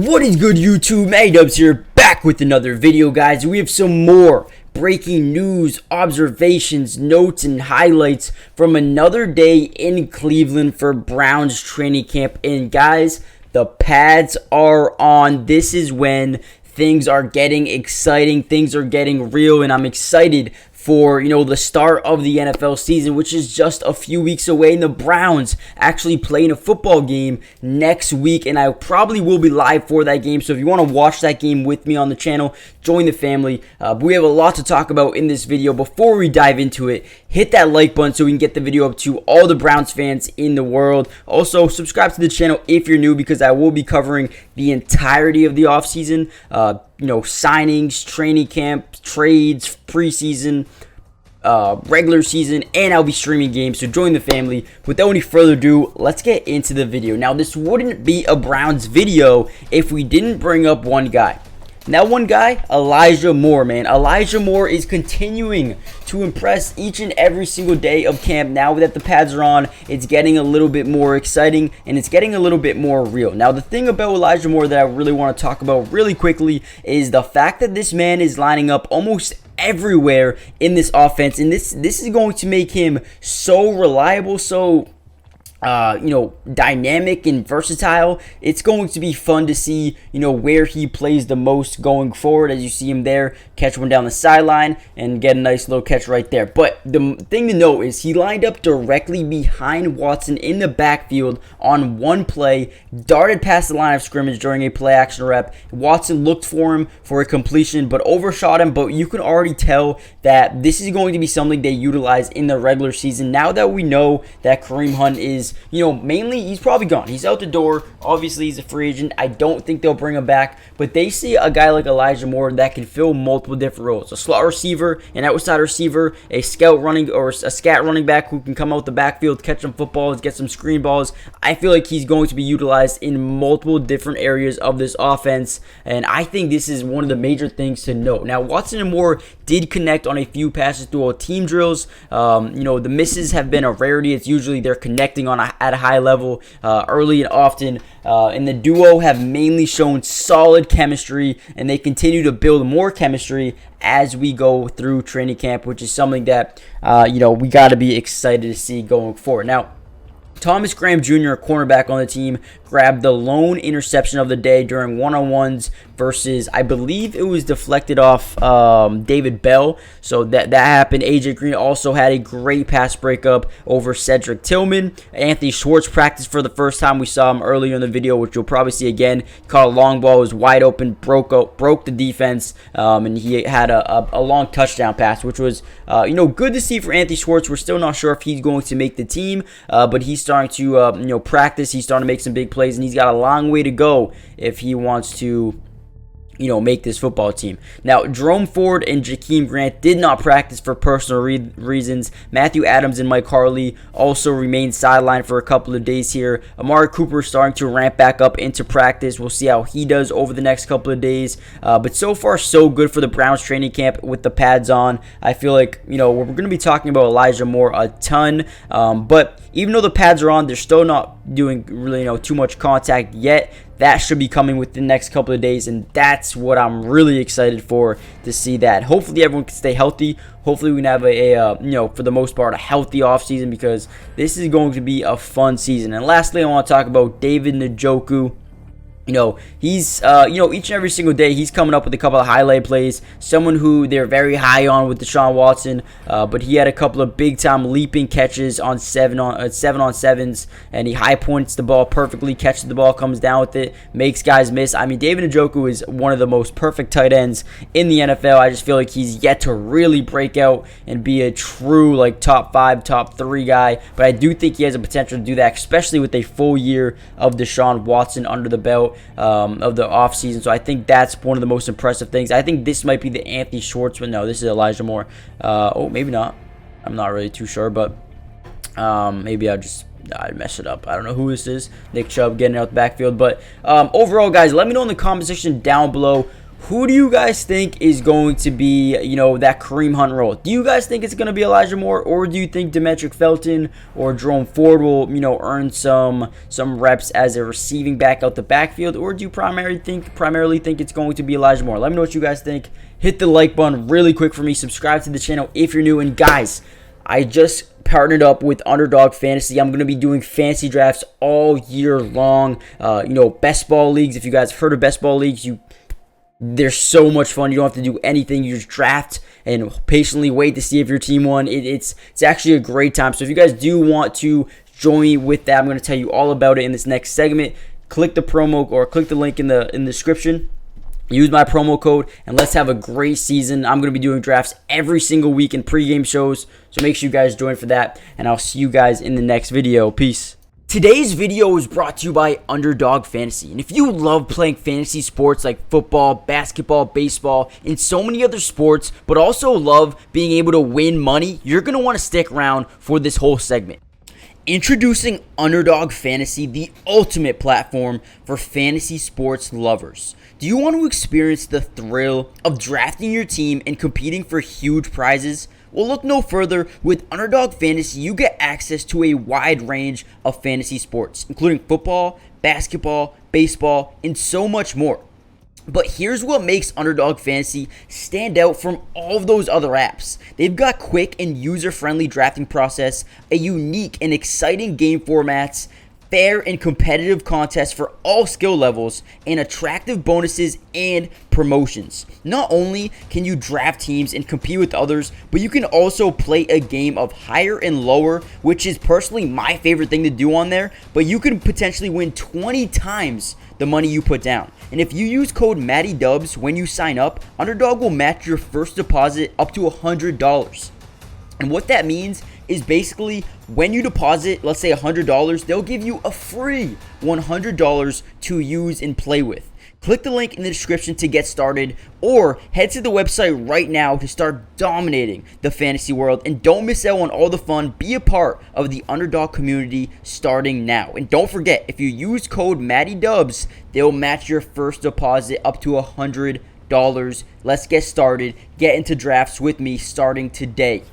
What is good, YouTube? Dubs here, back with another video, guys. We have some more breaking news, observations, notes, and highlights from another day in Cleveland for Browns training camp. And guys, the pads are on. This is when things are getting exciting, things are getting real, and I'm excited for, the start of the NFL season, which is just a few weeks away, and the Browns actually playing a football game next week, and I probably will be live for that game. So if you want to watch that game with me on the channel, join the family. But we have a lot to talk about in this video. Before we dive into it, hit that like button so we can get the video up to all the Browns fans in the world. Also, subscribe to the channel if you're new, because I will be covering the entirety of the offseason. Signings, training camp, trades, preseason, regular season, and I'll be streaming games, so join the family. Without any further ado, let's get into the video. Now, this wouldn't be a Browns video if we didn't bring up one guy. Now, one guy, Elijah Moore, man. Elijah Moore is continuing to impress each and every single day of camp. Now that the pads are on, it's getting a little bit more exciting, and it's getting a little bit more real. Now, the thing about Elijah Moore that I really want to talk about really quickly is the fact that this man is lining up almost everywhere in this offense, and this is going to make him so reliable, so dynamic and versatile. It's going to be fun to see, where he plays the most going forward. As you see him there, catch one down the sideline and get a nice little catch right there. But the thing to note is he lined up directly behind Watson in the backfield on one play, darted past the line of scrimmage during a play action rep. Watson looked for him for a completion, but overshot him. But you can already tell that this is going to be something they utilize in the regular season. Now that we know that Kareem Hunt is, mainly he's probably gone. He's out the door. Obviously, he's a free agent. I don't think they'll bring him back, but they see a guy like Elijah Moore that can fill multiple different roles. A slot receiver, an outside receiver, a scout running or a scat running back who can come out the backfield, catch some footballs, get some screen balls. I feel like he's going to be utilized in multiple different areas of this offense, and I think this is one of the major things to note. Now, Watson and Moore did connect on a few passes through all team drills. The misses have been a rarity. It's usually they're connecting at a high level early and often. And the duo have mainly shown solid chemistry, and they continue to build more chemistry as we go through training camp, which is something that we got to be excited to see going forward. Now, Thomas Graham Jr., a cornerback on the team, grabbed the lone interception of the day during one-on-ones versus, I believe it was deflected off David Bell. So that happened. AJ Green also had a great pass breakup over Cedric Tillman. Anthony Schwartz practiced for the first time. We saw him earlier in the video, which you'll probably see again. He caught a long ball, was wide open, broke the defense, and he had a long touchdown pass, which was good to see for Anthony Schwartz. We're still not sure if he's going to make the team, but he's starting to practice. He's starting to make some big plays, and he's got a long way to go if he wants to make this football team. Now, Jerome Ford and Jakeem Grant did not practice for personal reasons. Matthew Adams and Mike Harley also remained sidelined for a couple of days here. Amari Cooper is starting to ramp back up into practice. We'll see how he does over the next couple of days. But so far, so good for the Browns training camp with the pads on. I feel like, we're going to be talking about Elijah Moore a ton. But even though the pads are on, they're still not doing really, too much contact yet. That should be coming within the next couple of days, and that's what I'm really excited for, to see that. Hopefully everyone can stay healthy. Hopefully we can have for the most part, a healthy offseason, because this is going to be a fun season. And lastly, I want to talk about David Njoku. He's, each and every single day, he's coming up with a couple of highlight plays. Someone who they're very high on with Deshaun Watson, but he had a couple of big-time leaping catches on 7-on-7s, and he high points the ball perfectly, catches the ball, comes down with it, makes guys miss. I mean, David Njoku is one of the most perfect tight ends in the NFL. I just feel like he's yet to really break out and be a true, top 5, top 3 guy, but I do think he has a potential to do that, especially with a full year of Deshaun Watson under the belt of the offseason. So I think that's one of the most impressive things. I think this might be the Anthony Schwartz, but no, this is Elijah Moore. Maybe not. I'm not really too sure, but maybe I messed it up. I don't know who this is. Nick Chubb getting out the backfield. But overall, guys, let me know in the comment section down below Who do you guys think is going to be, that Kareem Hunt role? Do you guys think it's going to be Elijah Moore, or do you think Demetric Felton or Jerome Ford will, earn some reps as a receiving back out the backfield, or do you primarily think it's going to be Elijah Moore? Let me know what you guys think. Hit the like button really quick for me. Subscribe to the channel if you're new. And guys, I just partnered up with Underdog Fantasy. I'm going to be doing fantasy drafts all year long. Best ball leagues. If you guys have heard of best ball leagues, they're so much fun. You don't have to do anything. You just draft and patiently wait to see if your team won. It's actually a great time. So if you guys do want to join me with that, I'm going to tell you all about it in this next segment. Click the link in the description. Use my promo code, and let's have a great season. I'm going to be doing drafts every single week and pregame shows, so make sure you guys join for that, and I'll see you guys in the next video. Peace. Today's video is brought to you by Underdog Fantasy, and if you love playing fantasy sports like football, basketball, baseball, and so many other sports, but also love being able to win money, you're going to want to stick around for this whole segment. Introducing Underdog Fantasy, the ultimate platform for fantasy sports lovers. Do you want to experience the thrill of drafting your team and competing for huge prizes? Well, look no further. With Underdog Fantasy, you get access to a wide range of fantasy sports, including football, basketball, baseball, and so much more. But here's what makes Underdog Fantasy stand out from all of those other apps. They've got quick and user-friendly drafting process, a unique and exciting game formats, fair and competitive contests for all skill levels, and attractive bonuses and promotions. Not only can you draft teams and compete with others, but you can also play a game of higher and lower, which is personally my favorite thing to do on there, but you can potentially win 20 times the money you put down. And if you use code MattyDubs when you sign up, Underdog will match your first deposit up to $100. And what that means is basically when you deposit, let's say $100, they'll give you a free $100 to use and play with. Click the link in the description to get started, or head to the website right now to start dominating the fantasy world. And don't miss out on all the fun. Be a part of the Underdog community starting now. And don't forget, if you use code MattyDubs, they'll match your first deposit up to $100. Let's get started. Get into drafts with me starting today.